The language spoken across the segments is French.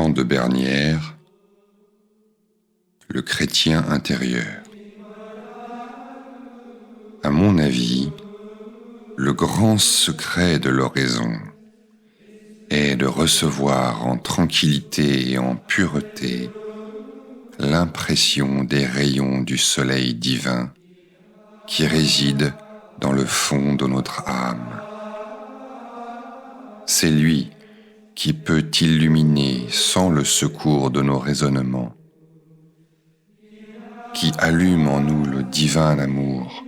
Jean de Bernières, le chrétien intérieur. À mon avis, le grand secret de l'oraison est de recevoir en tranquillité et en pureté l'impression des rayons du soleil divin qui réside dans le fond de notre âme. C'est lui qui peut illuminer sans le secours de nos raisonnements, qui allume en nous le divin amour,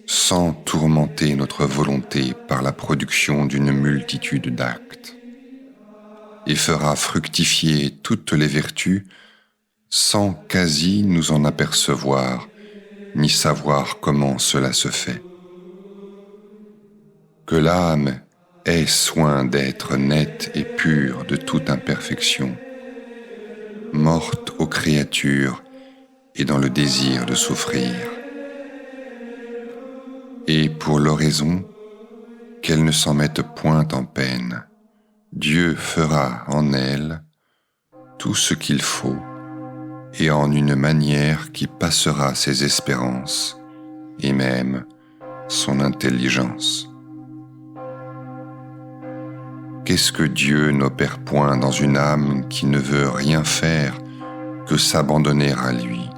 sans tourmenter notre volonté par la production d'une multitude d'actes, et fera fructifier toutes les vertus sans quasi nous en apercevoir, ni savoir comment cela se fait. Que l'âme ait soin d'être nette et pure de toute imperfection, morte aux créatures et dans le désir de souffrir. Et pour l'oraison, qu'elle ne s'en mette point en peine, Dieu fera en elle tout ce qu'il faut et en une manière qui passera ses espérances et même son intelligence. Qu'est-ce que Dieu n'opère point dans une âme qui ne veut rien faire que s'abandonner à lui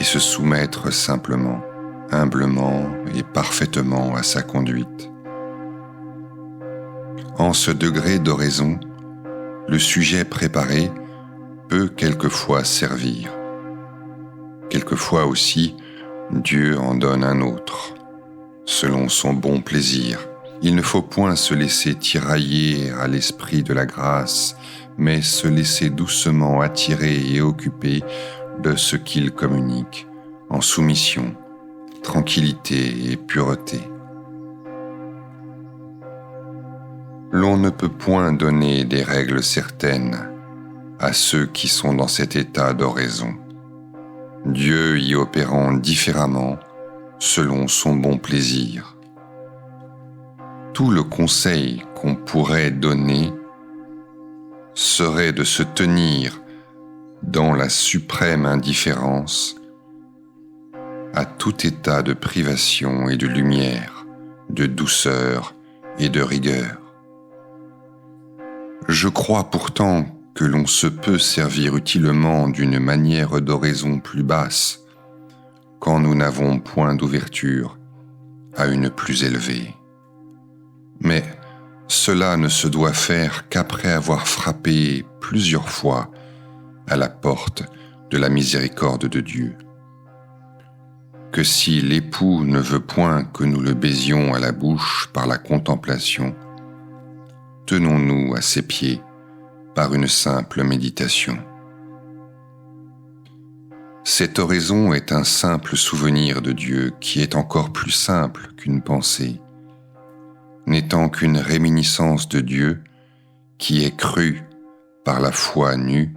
et se soumettre simplement, humblement et parfaitement à sa conduite. En ce degré d'oraison, le sujet préparé peut quelquefois servir. Quelquefois aussi, Dieu en donne un autre, selon son bon plaisir. Il ne faut point se laisser tirailler à l'esprit de la grâce, mais se laisser doucement attirer et occuper de ce qu'il communique, en soumission, tranquillité et pureté. L'on ne peut point donner des règles certaines à ceux qui sont dans cet état d'oraison, Dieu y opérant différemment selon son bon plaisir. Tout le conseil qu'on pourrait donner serait de se tenir dans la suprême indifférence à tout état de privation et de lumière, de douceur et de rigueur. Je crois pourtant que l'on se peut servir utilement d'une manière d'oraison plus basse quand nous n'avons point d'ouverture à une plus élevée. Mais cela ne se doit faire qu'après avoir frappé plusieurs fois à la porte de la miséricorde de Dieu. Que si l'époux ne veut point que nous le baisions à la bouche par la contemplation, tenons-nous à ses pieds par une simple méditation. Cette oraison est un simple souvenir de Dieu qui est encore plus simple qu'une pensée, n'étant qu'une réminiscence de Dieu qui est crue par la foi nue,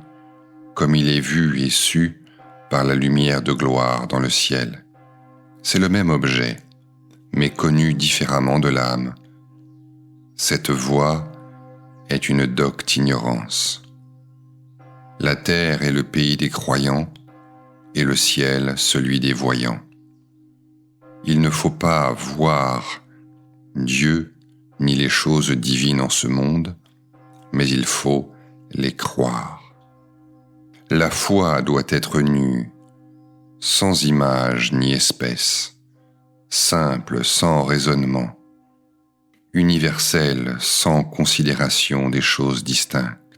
comme il est vu et su par la lumière de gloire dans le ciel. C'est le même objet, mais connu différemment de l'âme. Cette voix est une docte ignorance. La terre est le pays des croyants et le ciel celui des voyants. Il ne faut pas voir Dieu ni les choses divines en ce monde, mais il faut les croire. La foi doit être nue, sans image ni espèce, simple sans raisonnement, universelle sans considération des choses distinctes.